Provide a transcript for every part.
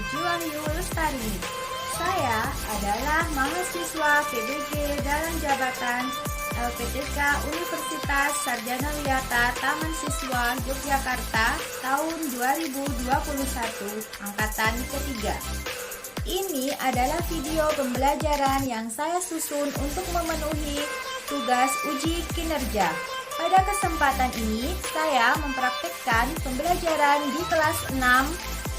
Juwahyu Lestari. Saya adalah mahasiswa PBG dalam jabatan LPTK Universitas Sarjana Wiyata Taman Siswa Yogyakarta tahun 2021 angkatan ketiga. Ini adalah video pembelajaran yang saya susun untuk memenuhi tugas uji kinerja. Pada kesempatan ini, saya mempraktikkan pembelajaran di kelas 6,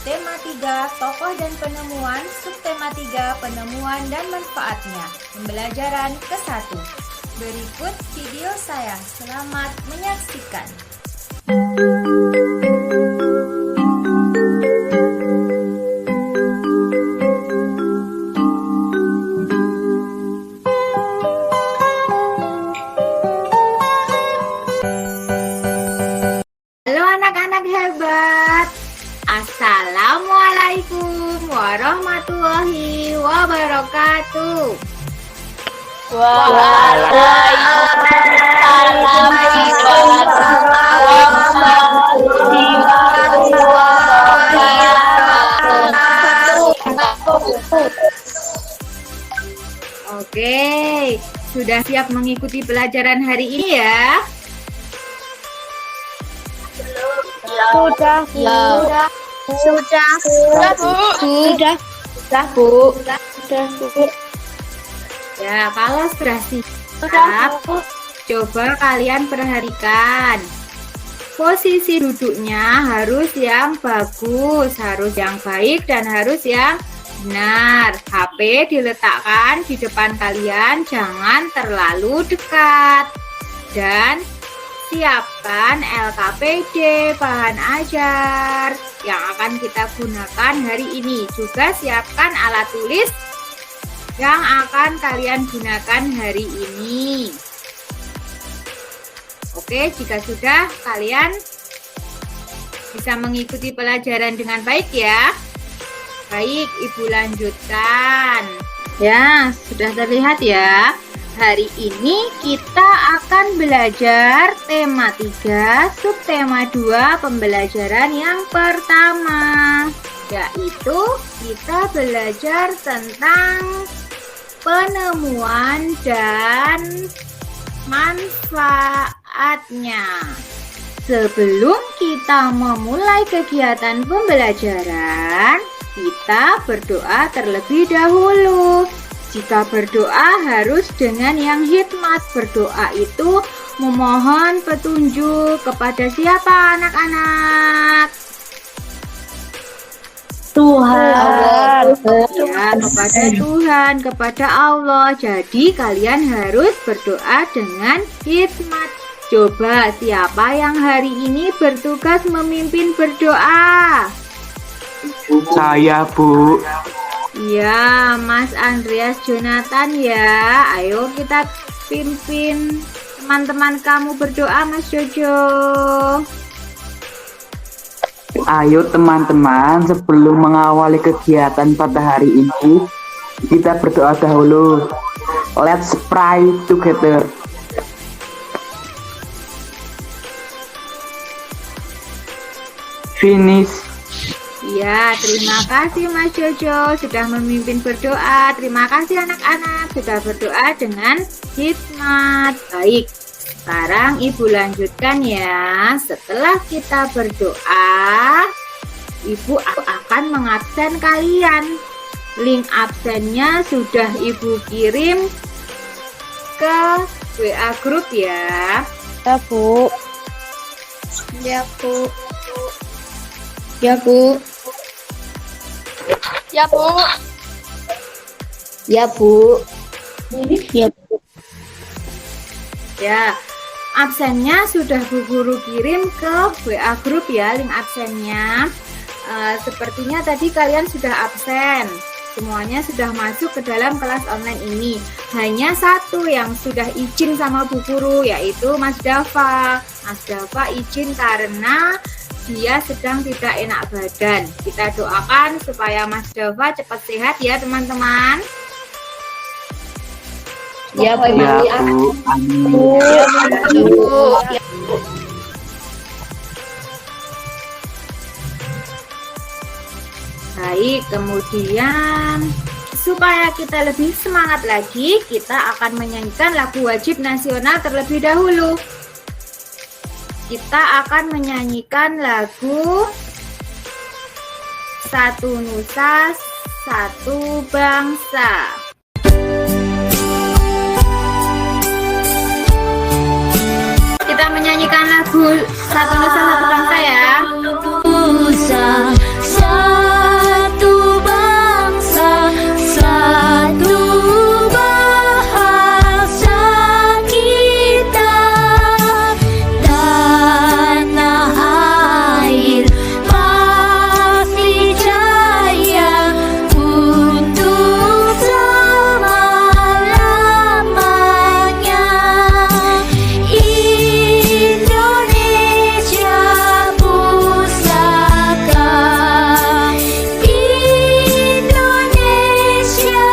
tema 3, tokoh dan penemuan, subtema 3, penemuan dan manfaatnya. Pembelajaran ke-1. Berikut video saya. Selamat menyaksikan. Halo anak-anak hebat. Assalamualaikum warahmatullahi wabarakatuh. Oke, sudah siap mengikuti pelajaran hari ini ya? Sudah, Bu. Ya, kalau sudah siap, coba kalian perhatikan. Posisi duduknya harus yang bagus, harus yang baik, dan harus yang benar. HP diletakkan di depan kalian, jangan terlalu dekat. Dan siapkan LKPD, bahan ajar yang akan kita gunakan hari ini. Juga siapkan alat tulis yang akan kalian gunakan hari ini. Oke, jika sudah, kalian bisa mengikuti pelajaran dengan baik ya. Baik, Ibu lanjutkan. Ya, sudah terlihat ya. Hari ini kita akan belajar tema 3, subtema 2, pembelajaran yang pertama, yaitu kita belajar tentang penemuan dan manfaatnya. Sebelum kita memulai kegiatan pembelajaran, kita berdoa terlebih dahulu. Jika berdoa harus dengan yang hikmat. Berdoa itu memohon petunjuk kepada siapa anak-anak? Tuhan. Ya, kepada Tuhan, kepada Allah. Jadi kalian harus berdoa dengan hikmat. Coba siapa yang hari ini bertugas memimpin berdoa? Saya, Bu. Ya, Mas Andreas Jonathan ya. Ayo kita pimpin teman-teman kamu berdoa, Mas Jojo. Ayo teman-teman, sebelum mengawali kegiatan pada hari ini, kita berdoa dahulu. Let's pray together. Finish. Ya, terima kasih Mas Jojo sudah memimpin berdoa. Terima kasih anak-anak sudah berdoa dengan hikmat. Baik, sekarang Ibu lanjutkan ya. Setelah kita berdoa, Ibu akan mengabsen kalian. Link absennya sudah Ibu kirim ke WA grup ya. Ya, Bu. Ya, Bu. Ya, Bu. Ya, Bu. Ya, Bu. Ya, Bu. Ya, absennya sudah Bu Guru kirim ke WA grup ya, link absennya. Sepertinya tadi kalian sudah absen. Semuanya sudah masuk ke dalam kelas online ini. Hanya satu yang sudah izin sama Bu Guru, yaitu Mas Dava. Mas Dava izin karena dia sedang tidak enak badan. Kita doakan supaya Mas Dava cepat sehat ya teman-teman. Ya, Bu. Ya, Bu. Amin. Bu. Baik, kemudian supaya kita lebih semangat lagi, kita akan menyanyikan lagu wajib nasional terlebih dahulu. Kita akan menyanyikan lagu Satu Nusa, Satu Bangsa. Kita menyanyikan lagu Satu Nusa, Satu Bangsa ya. Nusa, satu bangsa, satu bahasa kita, tanah air pasti jaya untuk selama-lamanya. Indonesia pusaka, Indonesia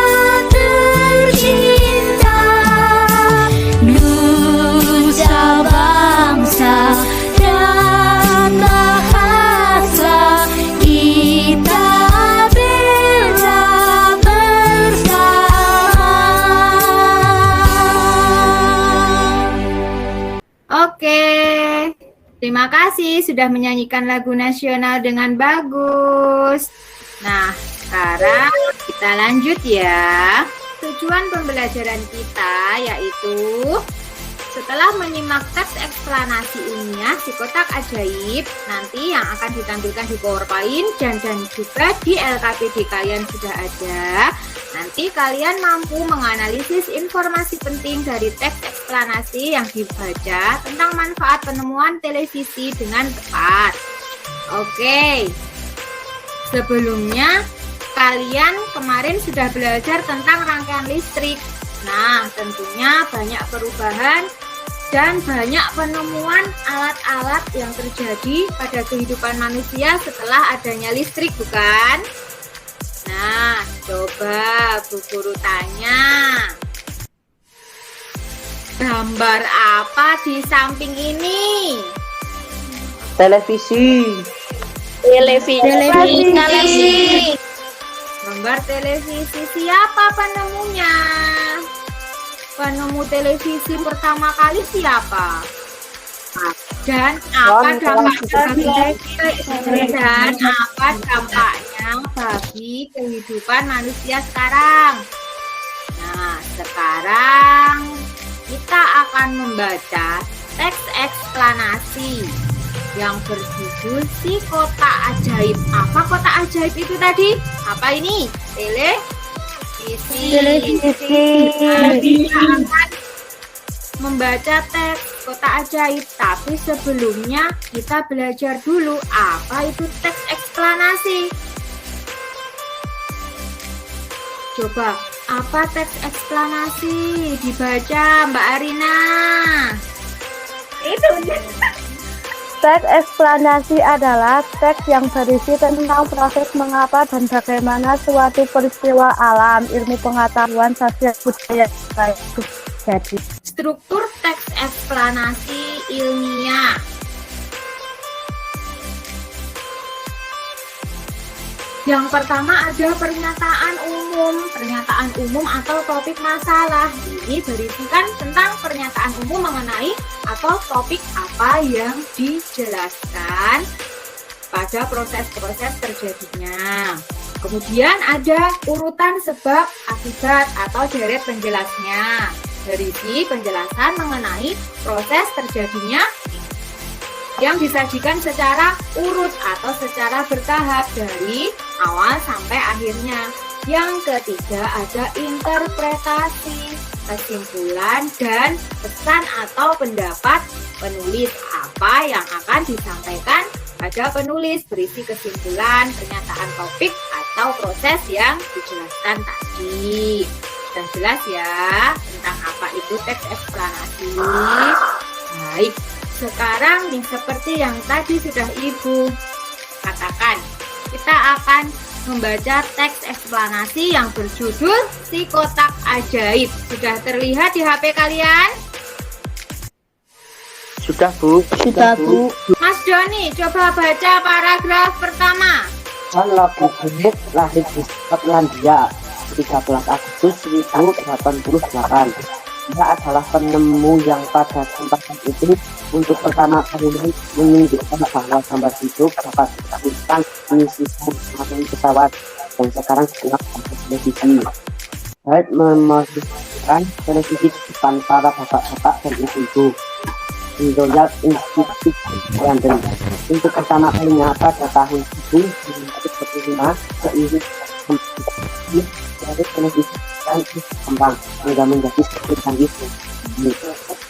tercinta, nusa bangsa dan bahasa kita bela bersama. Oke, terima kasih sudah menyanyikan lagu nasional dengan bagus. Nah, sekarang kita lanjut ya. Tujuan pembelajaran kita yaitu setelah menyimak teks eksplanasi ilmiah si kotak ajaib, nanti yang akan ditampilkan di PowerPoint dan juga di LKPD kalian sudah ada. Nanti kalian mampu menganalisis informasi penting dari teks eksplanasi yang dibaca tentang manfaat penemuan televisi dengan tepat. Oke, sebelumnya kalian kemarin sudah belajar tentang rangkaian listrik. Nah, tentunya banyak perubahan dan banyak penemuan alat-alat yang terjadi pada kehidupan manusia setelah adanya listrik, bukan? Nah, coba Bu Guru tanya. Gambar apa di samping ini? Televisi. Televisi. Gambar televisi. Siapa penemunya? Penemu televisi pertama kali siapa? Dan apa dampaknya bagi kehidupan manusia sekarang? Nah, sekarang kita akan membaca teks eksplanasi yang berjudul Si Kotak Ajaib. Apa kotak ajaib itu tadi? Apa ini? Televisi. Nah, kita akan membaca teks kotak ajaib, tapi sebelumnya kita belajar dulu apa itu teks eksplanasi. Coba, apa teks eksplanasi? Dibaca Mbak Arina. Itu. Teks eksplanasi adalah teks yang berisi tentang proses mengapa dan bagaimana suatu peristiwa alam, ilmu pengetahuan, sosial, budaya, itu jadi. Struktur teks eksplanasi ilmiah. Yang pertama ada pernyataan umum atau topik masalah. Ini berisikan tentang pernyataan umum mengenai atau topik apa yang dijelaskan pada proses-proses terjadinya. Kemudian ada urutan sebab, akibat atau deret penjelasnya. Berisi penjelasan mengenai proses terjadinya yang disajikan secara urut atau secara bertahap dari awal sampai akhirnya. Yang ketiga ada interpretasi, kesimpulan dan pesan atau pendapat penulis. Apa yang akan disampaikan pada penulis, berisi kesimpulan, pernyataan topik atau proses yang dijelaskan tadi. Sudah jelas ya tentang apa itu teks eksplanasi. Baik, sekarang nih seperti yang tadi sudah Ibu katakan, kita akan membaca teks eksplanasi yang berjudul Si Kotak Ajaib. Sudah terlihat di HP kalian? Sudah, Bu. Sudah, Bu. Mas Doni, coba baca paragraf pertama. Charles Babbage lahir di Skotlandia 13 Agustus 1888. Dia adalah penemu yang pada kesempatan itu untuk pertama kali menunjukkan bahwa gambar hidup dapat dilakukan misi melalui pesawat dan sekarang dikenal sebagai televisi. Baik memodifikasikan televisi di depan para bapak-bapak dan ibu-ibu di Royal Institute London untuk pertama kalinya pada tahun 1945 seiring dari televisi dan berkembang hingga menjadi seperti canggih.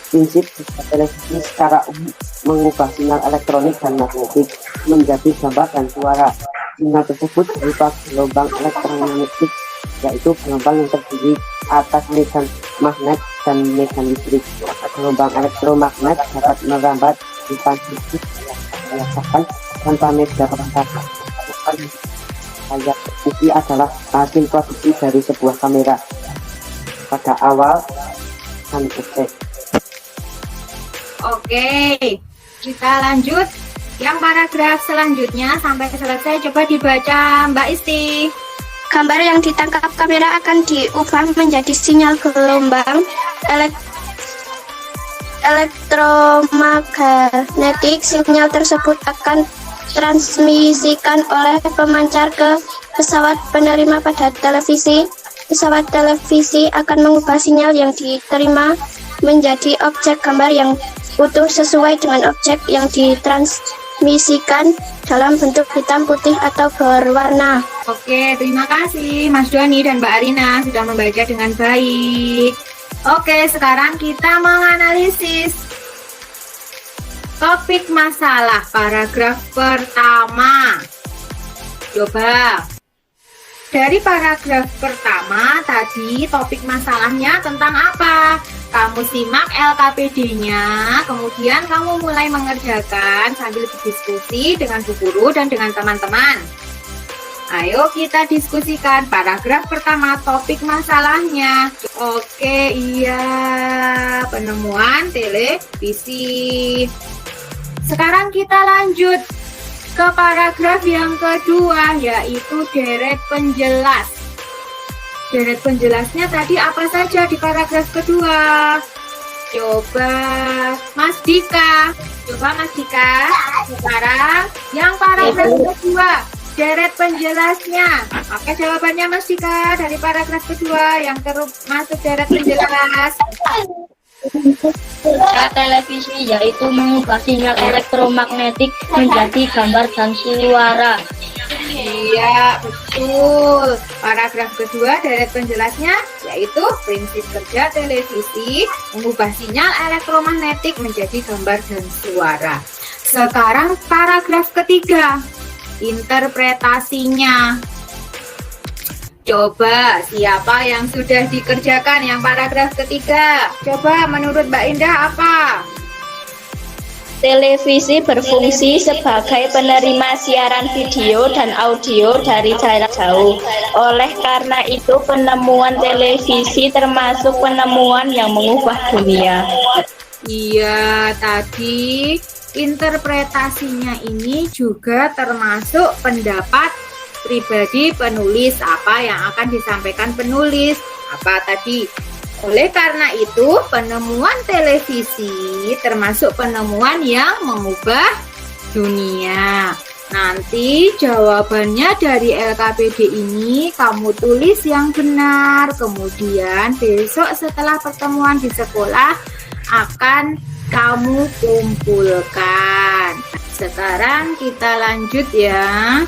Prinsip televisi secara umum mengubah sinyal elektronik dan magnetik menjadi gambar dan suara. Sinyal tersebut berupa gelombang elektromagnetik, yaitu gelombang yang terdiri atas medan magnet dan medan listrik. Gelombang elektromagnet dapat merambat di transmisi yang dirasakan tanpa media perangkat. Ini adalah hasil produksi dari sebuah kamera pada awal dan objek. Oke, kita lanjut yang paragraf selanjutnya sampai selesai. Coba dibaca Mbak Isti. Gambar yang ditangkap kamera akan diubah menjadi sinyal gelombang elektromagnetik. Sinyal tersebut akan transmisikan oleh pemancar ke pesawat penerima pada televisi. Pesawat televisi akan mengubah sinyal yang diterima menjadi objek gambar yang utuh sesuai dengan objek yang ditransmisikan dalam bentuk hitam, putih, atau berwarna. Oke, terima kasih Mas Doni dan Mbak Arina sudah membaca dengan baik. Oke, sekarang kita menganalisis topik masalah paragraf pertama. Coba dari paragraf pertama tadi topik masalahnya tentang apa? Kamu simak LKPD-nya, kemudian kamu mulai mengerjakan sambil berdiskusi dengan Bu Guru dan dengan teman-teman. Ayo kita diskusikan paragraf pertama topik masalahnya. Oke, iya, penemuan televisi. Sekarang kita lanjut ke paragraf yang kedua, yaitu deret penjelas. Deret penjelasnya tadi apa saja di paragraf kedua? Coba Mas Dika. Sekarang yang paragraf kedua, deret penjelasnya. Oke, jawabannya Mas Dika dari paragraf kedua yang masuk deret penjelas. Televisi yaitu mengubah sinyal elektromagnetik menjadi gambar dan suara. Iya, betul. Paragraf kedua deret penjelasnya yaitu prinsip kerja televisi mengubah sinyal elektromagnetik menjadi gambar dan suara. Sekarang paragraf ketiga, interpretasinya. Coba siapa yang sudah dikerjakan yang paragraf ketiga? Coba menurut Mbak Indah apa? Televisi berfungsi sebagai penerima siaran video dan audio dari jarak jauh. Oleh karena itu, penemuan televisi termasuk penemuan yang mengubah dunia. Iya, tadi interpretasinya ini juga termasuk pendapat pribadi penulis, apa yang akan disampaikan penulis, apa tadi. Oleh karena itu, penemuan televisi termasuk penemuan yang mengubah dunia. Nanti jawabannya dari LKPD ini kamu tulis yang benar. Kemudian besok setelah pertemuan di sekolah akan kamu kumpulkan. Sekarang kita lanjut ya.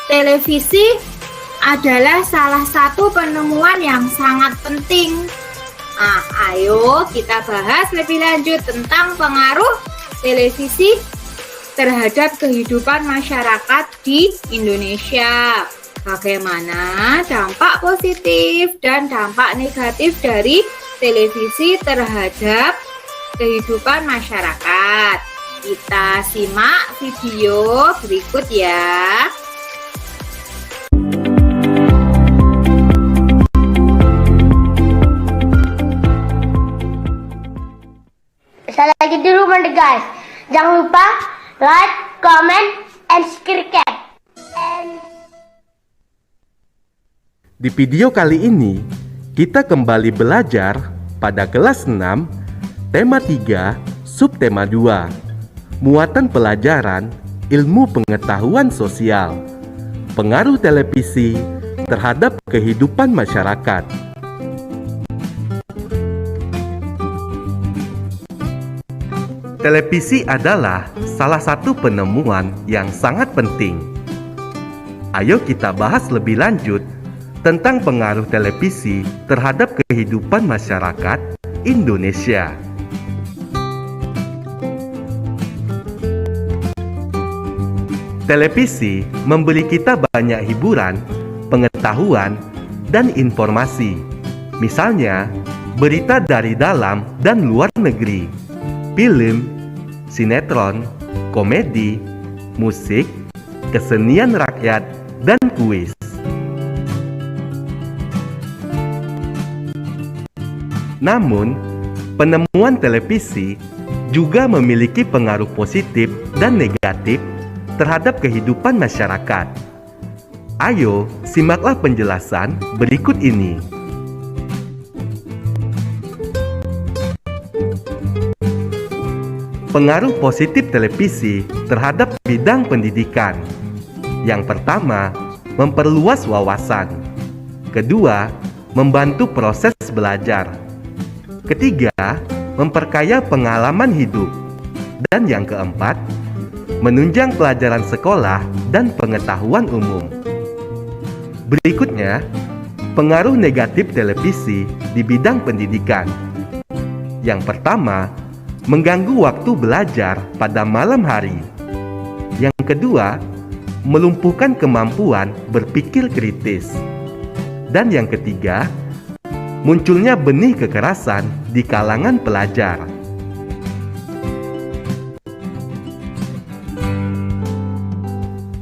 Televisi adalah salah satu penemuan yang sangat penting. Nah, ayo kita bahas lebih lanjut tentang pengaruh televisi terhadap kehidupan masyarakat di Indonesia. Bagaimana dampak positif dan dampak negatif dari televisi terhadap kehidupan masyarakat. Kita simak video berikut ya. Saya lagi di rumah deh guys. Jangan lupa like, comment, and subscribe. Di video kali ini, kita kembali belajar pada kelas 6, tema 3, subtema 2, muatan pelajaran ilmu pengetahuan sosial, pengaruh televisi terhadap kehidupan masyarakat. Televisi adalah salah satu penemuan yang sangat penting. Ayo kita bahas lebih lanjut tentang pengaruh televisi terhadap kehidupan masyarakat Indonesia. Televisi memberi kita banyak hiburan, pengetahuan, dan informasi. Misalnya, berita dari dalam dan luar negeri, film, sinetron, komedi, musik, kesenian rakyat, dan kuis. Namun, penemuan televisi juga memiliki pengaruh positif dan negatif terhadap kehidupan masyarakat. Ayo, simaklah penjelasan berikut ini. Pengaruh positif televisi terhadap bidang pendidikan. Yang pertama, memperluas wawasan. Kedua, membantu proses belajar. Ketiga, memperkaya pengalaman hidup. Dan yang keempat, menunjang pelajaran sekolah dan pengetahuan umum. Berikutnya, pengaruh negatif televisi di bidang pendidikan. Yang pertama, mengganggu waktu belajar pada malam hari. Yang kedua, melumpuhkan kemampuan berpikir kritis. Dan yang ketiga, munculnya benih kekerasan di kalangan pelajar.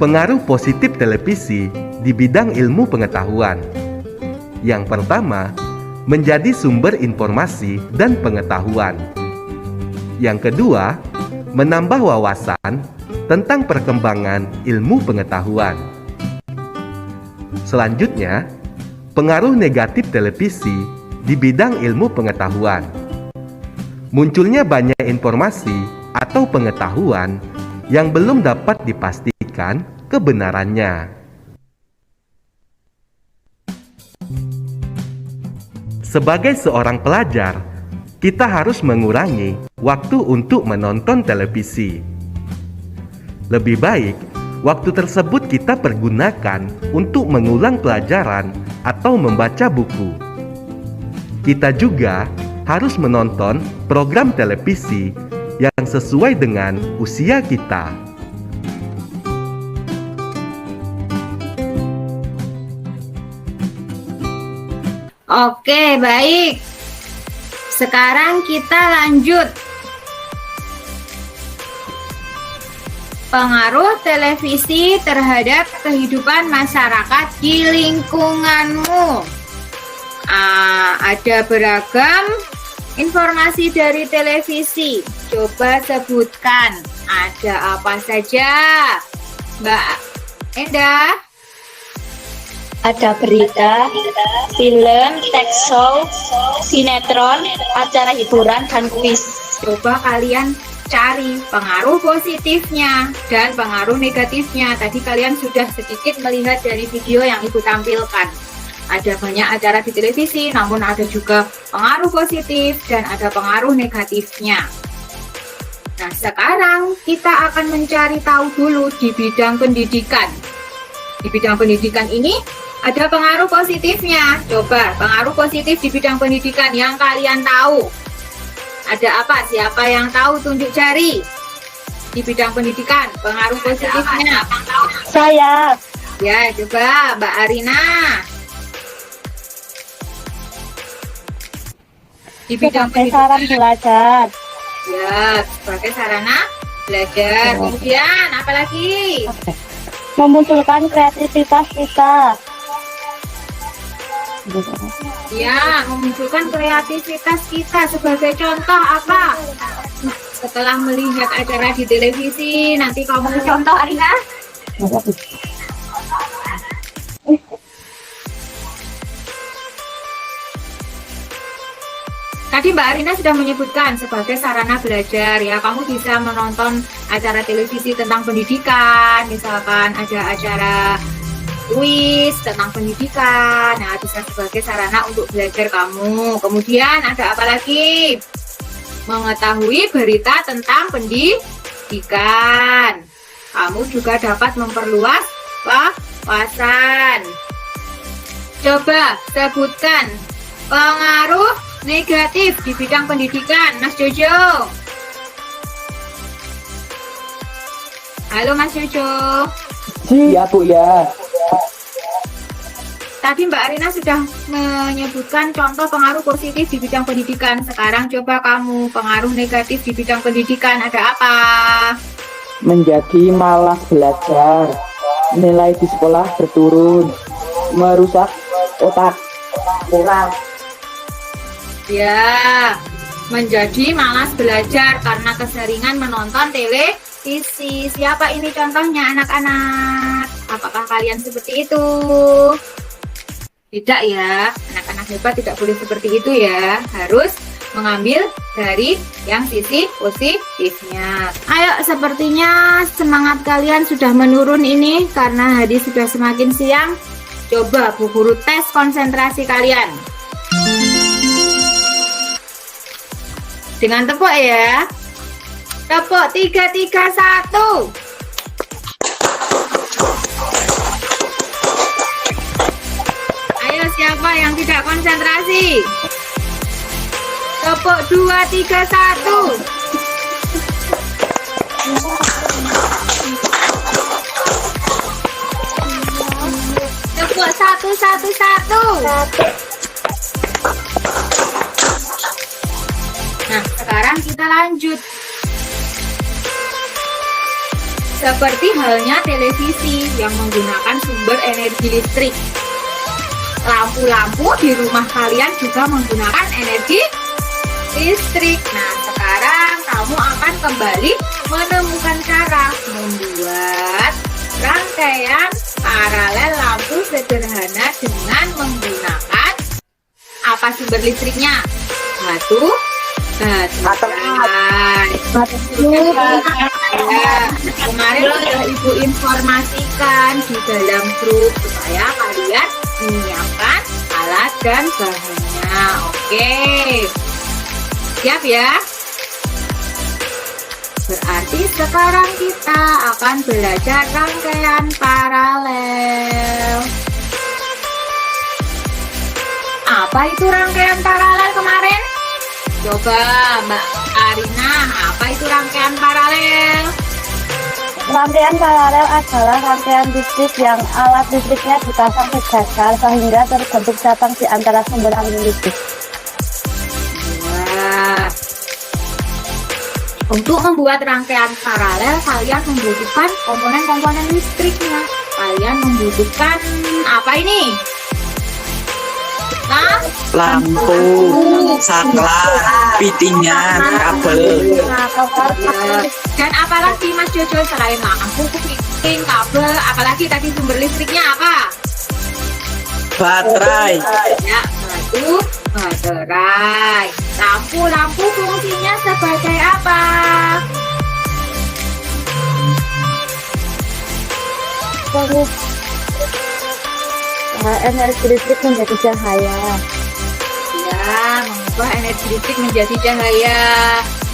Pengaruh positif televisi di bidang ilmu pengetahuan. Yang pertama, menjadi sumber informasi dan pengetahuan. Yang kedua, menambah wawasan tentang perkembangan ilmu pengetahuan. Selanjutnya, pengaruh negatif televisi di bidang ilmu pengetahuan. Munculnya banyak informasi atau pengetahuan yang belum dapat dipastikan kebenarannya. Sebagai seorang pelajar, kita harus mengurangi waktu untuk menonton televisi. Lebih baik, waktu tersebut kita pergunakan untuk mengulang pelajaran atau membaca buku. Kita juga harus menonton program televisi yang sesuai dengan usia kita. Oke, baik. Sekarang kita lanjut. Pengaruh televisi terhadap kehidupan masyarakat di lingkunganmu. Ada beragam informasi dari televisi. Coba sebutkan, ada apa saja, Mbak Endah? Ada berita, film, text show, sinetron, acara hiburan, dan kuis. Coba kalian cari pengaruh positifnya dan pengaruh negatifnya. Tadi kalian sudah sedikit melihat dari video yang Ibu tampilkan. Ada banyak acara di televisi, namun ada juga pengaruh positif dan ada pengaruh negatifnya. Nah, sekarang kita akan mencari tahu dulu di bidang pendidikan. Di bidang pendidikan ini ada pengaruh positifnya. Coba pengaruh positif di bidang pendidikan yang kalian tahu. Ada apa? Siapa yang tahu? Tunjuk jari. Di bidang pendidikan, pengaruh positifnya. Saya. Ya, coba Mbak Arina. Di bidang Sebagai pendidikan. sarana belajar. Ya, sebagai sarana belajar. Kemudian apa lagi? Memunculkan kreativitas kita. Ya, memunculkan kreativitas kita. Sebagai contoh apa? Setelah melihat acara di televisi, nanti kamu contoh, Arina. Mbak Arina sudah menyebutkan sebagai sarana belajar ya. Kamu bisa menonton acara televisi tentang pendidikan, misalkan ada acara kuis tentang pendidikan. Nah, bisa sebagai sarana untuk belajar kamu. Kemudian ada apa lagi? Mengetahui berita tentang pendidikan. Kamu juga dapat memperluas wawasan. Coba sebutkan pengaruh negatif di bidang pendidikan, Mas Jojo. Halo Mas Jojo. Iya Bu ya. Tadi Mbak Arina sudah menyebutkan contoh pengaruh positif di bidang pendidikan. Sekarang coba kamu pengaruh negatif di bidang pendidikan ada apa? Menjadi malas belajar, nilai di sekolah berturun, merusak otak, kurang. Ya, menjadi malas belajar karena keseringan menonton televisi. Siapa ini contohnya anak-anak? Apakah kalian seperti itu? Tidak ya, anak-anak hebat tidak boleh seperti itu ya. Harus mengambil dari yang sisi positifnya. Ayo, sepertinya semangat kalian sudah menurun ini karena hari sudah semakin siang. Coba Bu Guru tes konsentrasi kalian. Dengan tepuk ya. Tepuk 3, 3, 1. Ayo siapa yang tidak konsentrasi? Tepuk 2, 3, 1. Tepuk 1, 1, 1. Nah, sekarang kita lanjut. Seperti halnya televisi yang menggunakan sumber energi listrik. Lampu-lampu di rumah kalian juga menggunakan energi listrik. Nah, sekarang kamu akan kembali menemukan cara membuat rangkaian paralel lampu sederhana dengan menggunakan apa sumber listriknya? Batu. Kemarin sudah Ibu informasikan di dalam grup supaya kalian menyiapkan alat dan bahannya. Oke, siap ya? Berarti sekarang kita akan belajar rangkaian paralel. Apa itu rangkaian paralel kemarin? Coba Mbak Arina, apa itu rangkaian paralel? Rangkaian paralel adalah rangkaian listrik yang alat listriknya dipasang sejajar sehingga terbentuk cabang di antara sumber angin listrik. Wah. Untuk membuat rangkaian paralel, kalian membutuhkan komponen-komponen listriknya. Kalian membutuhkan apa ini? Lampu, saklar, pitingan, kabel. Dan apalagi Mas Jojo selain lampu, piting, kabel, apalagi tadi sumber listriknya apa? Baterai. Ya, baterai. Lampu fungsinya sebagai apa? Energi listrik menjadi cahaya. Ya, mengubah energi listrik menjadi cahaya.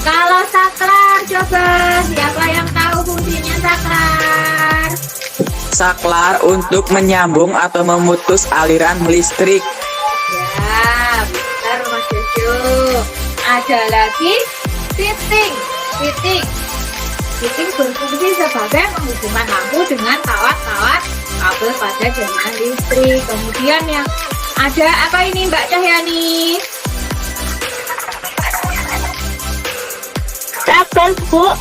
Kalau saklar, coba siapa yang tahu fungsinya saklar? Saklar untuk menyambung atau memutus aliran listrik. Ya, benar Mas Jojo. Ada lagi fitting. Fitting berfungsi sebagai penghubungan lampu dengan kawat-kawat kabel pada jaringan listrik. Kemudian yang ada apa ini Mbak Cahyani? Kabel, Bu.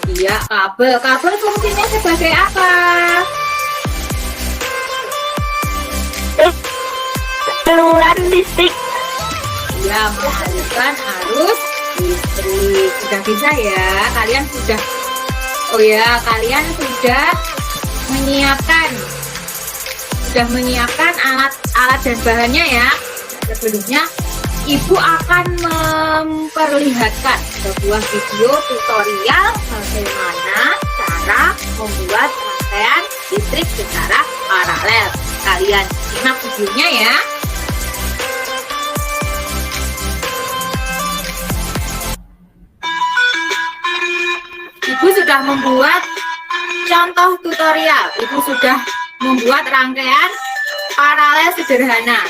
Iya, kabel. Kabel fungsinya sebagai apa? Saluran listrik. Iya, mengalirkan arus listrik. Sudah bisa ya? Kalian sudah kalian sudah menyiapkan alat dan bahannya ya. Sebelumnya Ibu akan memperlihatkan sebuah video tutorial bagaimana cara membuat rangkaian listrik secara paralel. Kalian simak videonya ya. Ibu sudah membuat contoh tutorial. Ibu sudah membuat rangkaian paralel sederhana.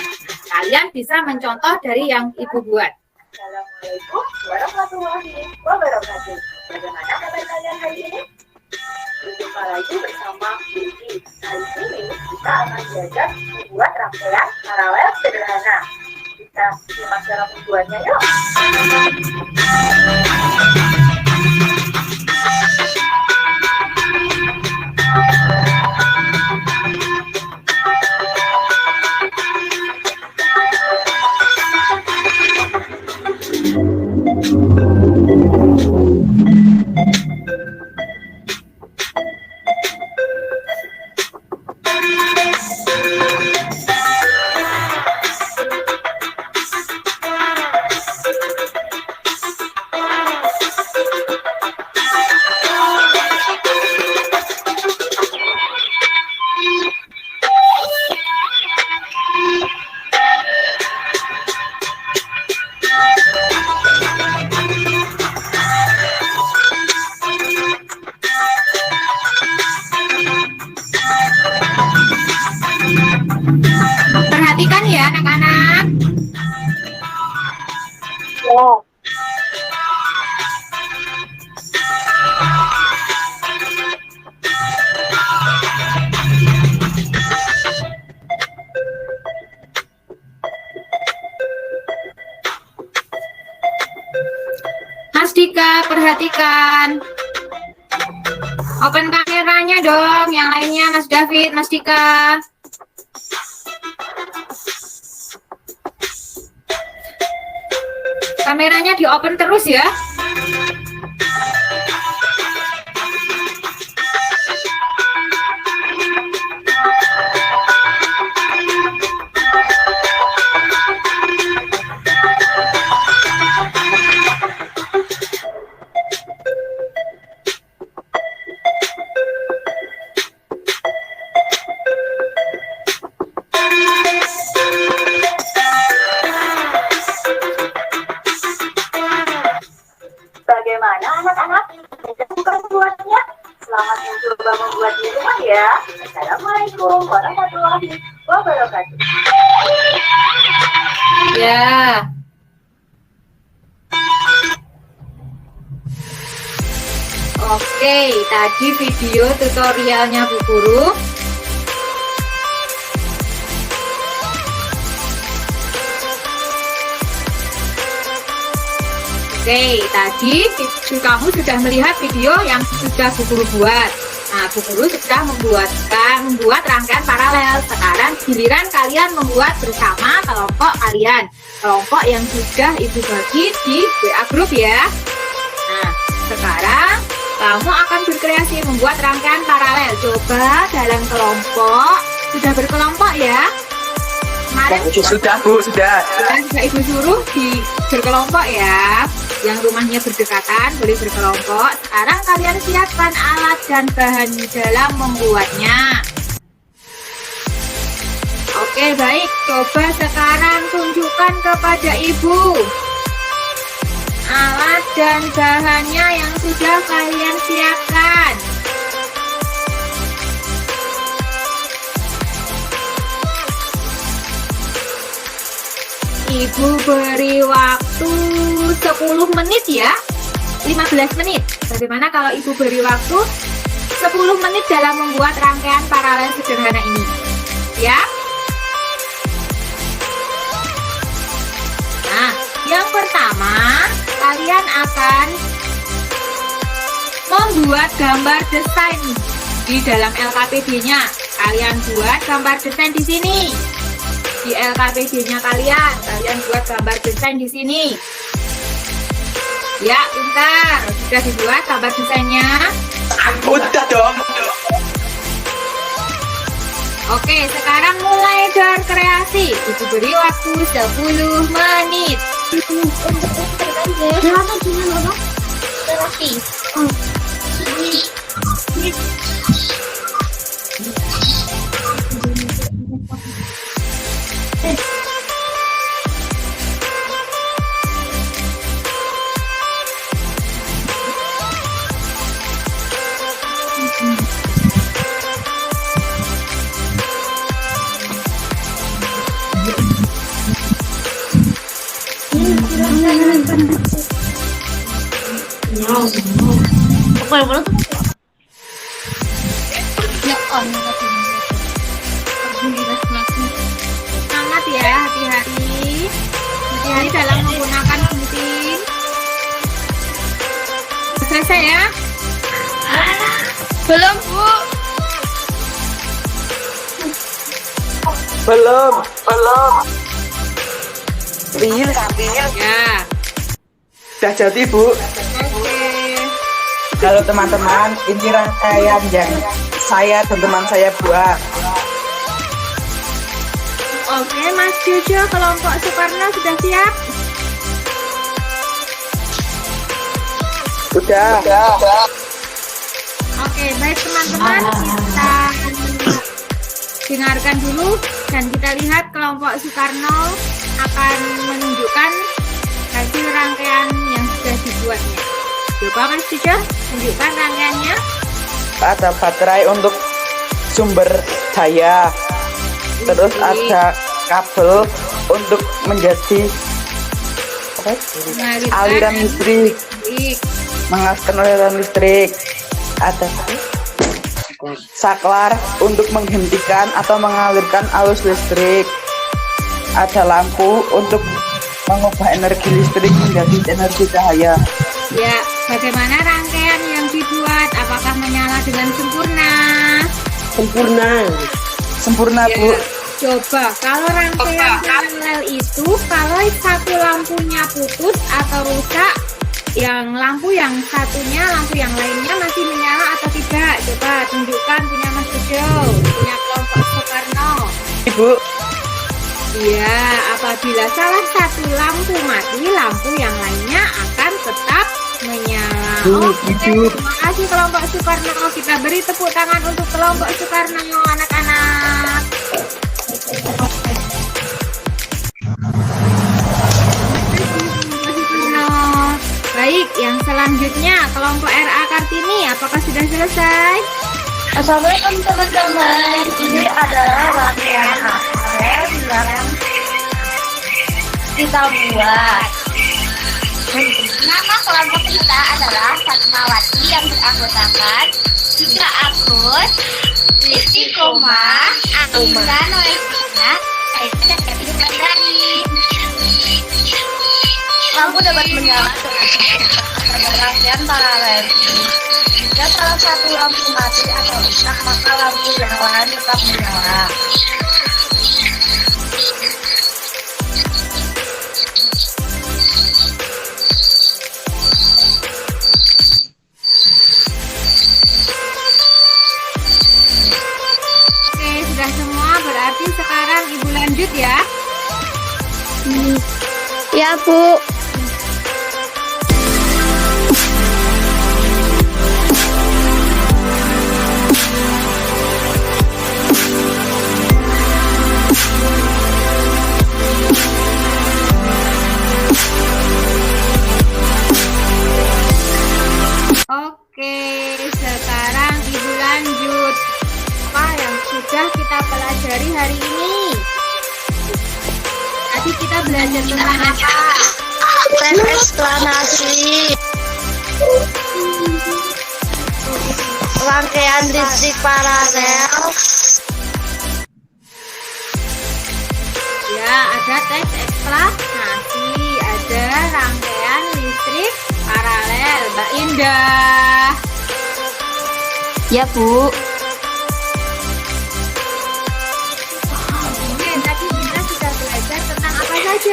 Kalian bisa mencontoh dari yang Ibu buat. Assalamualaikum warahmatullahi wabarakatuh. Bagaimana kabar kalian hari ini? Berjumpa lagi bersama Bibi. Hari ini kita akan belajar membuat rangkaian paralel sederhana. Kita simak cara membuatnya yuk. Perhatikan ya anak-anak. Mas Dika, perhatikan. Open kameranya dong, yang lainnya Mas David, Mas Dika. Kameranya di open terus ya. Bagaimana anak-anak? Bukan membuatnya? Selamat mencoba membuat di rumah ya. Assalamualaikum warahmatullahi wabarakatuh. Ya. Oke, tadi video tutorialnya Bu Guru. Oke, tadi kamu sudah melihat video yang sudah Bu Guru buat. Nah, Bu Guru sudah membuat rangkaian paralel. Sekarang giliran kalian membuat bersama kelompok kalian. Kelompok yang sudah Ibu bagi di WA Group ya. Nah, sekarang kamu akan berkreasi membuat rangkaian paralel. Coba dalam kelompok, sudah berkelompok ya. Kemarin Sudah Bu, sudah. Sudah Ibu suruh berkelompok ya. Yang rumahnya berdekatan boleh berkelompok. Sekarang kalian siapkan alat dan bahan dalam membuatnya. Oke, baik. Coba sekarang tunjukkan kepada Ibu alat dan bahannya yang sudah kalian siapkan. Ibu beri waktu 10 menit ya, 15 menit. Bagaimana kalau Ibu beri waktu 10 menit dalam membuat rangkaian paralel sederhana ini? Ya. Nah, yang pertama, kalian akan membuat gambar desain di dalam LKPD-nya. Kalian buat gambar desain di sini. Di LKPD-nya kalian buat gambar desain di sini. Ya, pintar. Sudah dibuat gambar desainnya? Udah dong. Oke, sekarang mulai berkreasi. Diberi waktu 10 menit. Semangat ya, hati-hati. Hati-hati dalam menggunakan gunting. Selesai ya? Belum, Bu. Belum. Ya. Sudah jadi, Bu. Oke. Halo teman-teman, ini rangkaian yang saya dan teman saya buat. Oke, Mas Jojo, kelompok Sukarno sudah siap? Udah. Oke, baik teman-teman, kita dengarkan dulu dan kita lihat kelompok Sukarno akan menunjukkan hasil rangkaian yang sudah dibuatnya. Coba Mas Jojo, tunjukkan rangkaiannya. Ada baterai untuk sumber daya. Terus ada kabel untuk menjadi aliran listrik. Mengalirkan aliran listrik. Ada saklar untuk menghentikan atau mengalirkan arus listrik. Ada lampu untuk mengubah energi listrik menjadi energi cahaya. Ya, bagaimana rangkaian yang dibuat? Apakah menyala dengan sempurna? Sempurna, Ya, Bu. coba kalau rangkaian paralel itu, kalau satu lampunya putus atau rusak, yang lampu yang satunya, lampu yang lainnya masih menyala atau tidak? Coba tunjukkan punya Mas Jojo, punya kelompok Soekarno. Ibu. Iya, apabila salah satu lampu mati, lampu yang lainnya akan tetap menyala. Oke, terima kasih kelompok Soekarno. Kita beri tepuk tangan untuk kelompok Soekarno, anak-anak. Baik, yang selanjutnya kelompok RA Kartini, apakah sudah selesai? Assalamualaikum teman-teman. Ini adalah rangkaian apel yang kita buat. Nama kelompok kita adalah Fatmawati yang beranggotakan 3 akun, Liti Koma, Anissa Noesina, dan Kevin Mandari. Lampu dapat menyala dengan rangkaian paralel. Jika salah satu lampu mati atau rusak, maka lampu yang lain tetap menyala. Oke, sudah semua, berarti sekarang Ibu lanjut ya. Ya, Bu. Oke, sekarang Ibu lanjut. Apa yang sudah kita pelajari hari ini? Tadi kita belajar tentang apa? Tes eksplanasi. Rangkaian listrik paralel. Ya, ada teks eksplanasi, ada rangkaian listrik paralel. Mbak Indah. Ya, Bu. Oke, tadi kita sudah belajar tentang apa saja?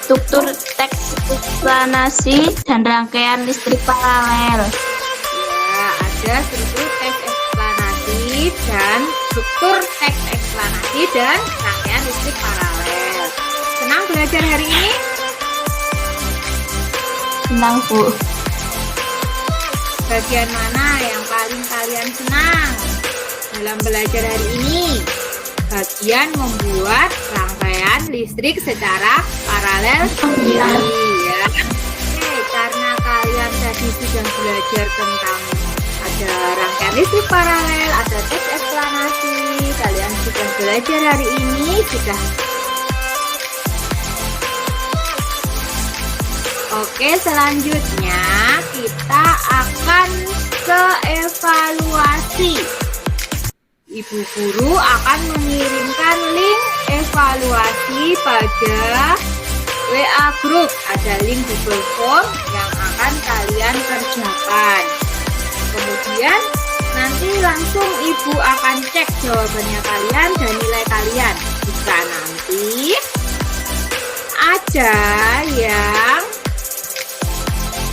Struktur teks eksplanasi dan rangkaian listrik paralel. Ya, ada struktur teks eksplanasi dan rangkaian listrik paralel. Senang belajar hari ini? Senang, Bu. Bagian mana yang paling kalian senang dalam belajar hari ini? Bagian membuat rangkaian listrik secara paralel ini ya. Oke, karena kalian tadi sudah belajar tentang ada rangkaian listrik paralel, ada teks eksplanasi, kalian sudah belajar hari ini sudah. Oke, selanjutnya kita akan ke evaluasi. Ibu guru akan mengirimkan link evaluasi pada WA Group. Ada link Google Form yang akan kalian kerjakan. Kemudian nanti langsung ibu akan cek jawabannya kalian dan nilai kalian. Jika nanti ada yang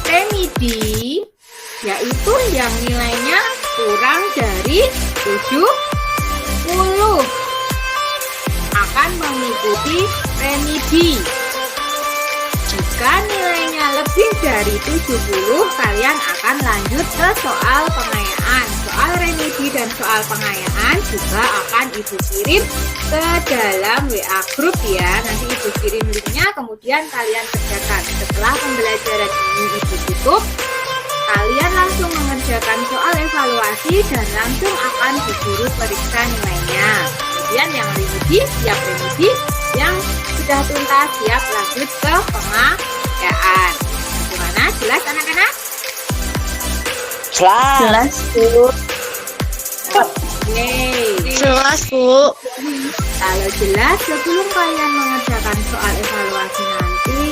remedi, yaitu yang nilainya kurang dari 70, akan mengikuti remedi. Jika nilainya lebih dari 70, kalian akan lanjut ke soal pengayaan. Soal remedi dan soal pengayaan juga akan ibu kirim ke dalam WA Group ya. Nanti ibu kirim linknya, kemudian kalian kerjakan. Setelah pembelajaran ini ibu tutup, kalian langsung mengerjakan soal evaluasi dan langsung akan bu guru periksa nilainya. Kemudian yang remedi siap remedi, yang sudah tuntas siap lanjut ke pengayaan. Bagaimana? Jelas anak-anak? Jelas, Bu. Oke. Jelas, Bu. Kalau jelas, sebelum kalian mengerjakan soal evaluasi nanti,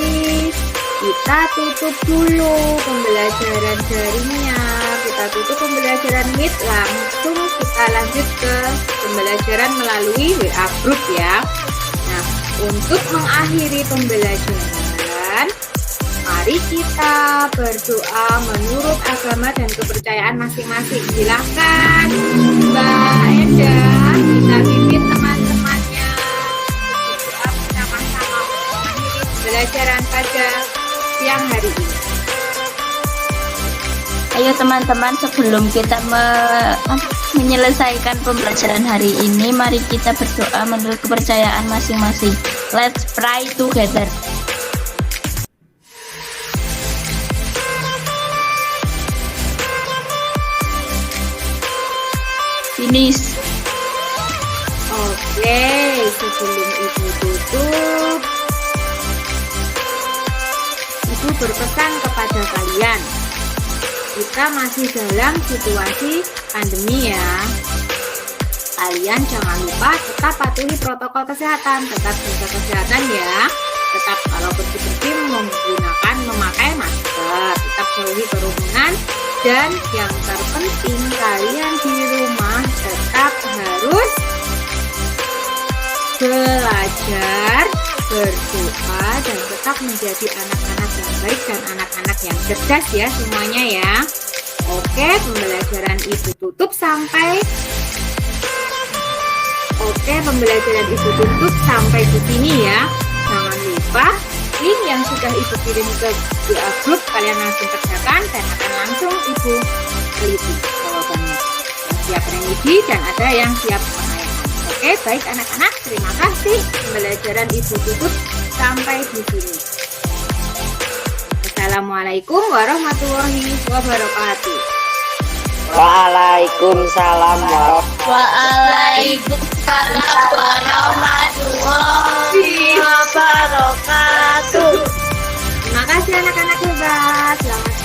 kita tutup dulu pembelajaran daringnya. Kita tutup pembelajaran Meet, langsung kita lanjut ke pembelajaran melalui WA Group ya. Nah, untuk mengakhiri pembelajaran, mari kita berdoa menurut agama dan kepercayaan masing-masing. Silakan Mbak Enda, kita pimpin teman-temannya berdoa bersama-sama mengakhiri pembelajaran pada siang hari ini. Ayo teman-teman, sebelum kita menyelesaikan pembelajaran hari ini, mari kita berdoa menurut kepercayaan masing-masing. Let's pray together. Finish. Oke, sebelum ibu tutup, ibu berpesan kepada kalian, kita masih dalam situasi pandemi ya. Kalian jangan lupa tetap patuhi protokol kesehatan, tetap jaga kesehatan ya. Tetap kalau pergi-pergi memakai masker, tetap jauhi kerumunan, dan yang terpenting kalian di rumah tetap harus belajar, berdoa, dan tetap menjadi anak-anak yang baik dan anak-anak yang cerdas ya semuanya ya. Oke, pembelajaran ibu tutup sampai di sini ya. Jangan lupa link yang sudah ibu kirim ke WA Group kalian langsung kerjakan dan akan langsung ibu teliti jawabannya. Yang siap remedi dan ada yang siap pengayaan. Oke, baik anak-anak, terima kasih. Pembelajaran ibu tutup sampai di sini. Assalamualaikum warahmatullahi wabarakatuh. Waalaikumsalam Waalaikumsalam warahmatullahi wabarakatuh. Terima kasih anak-anak hebat. Selamat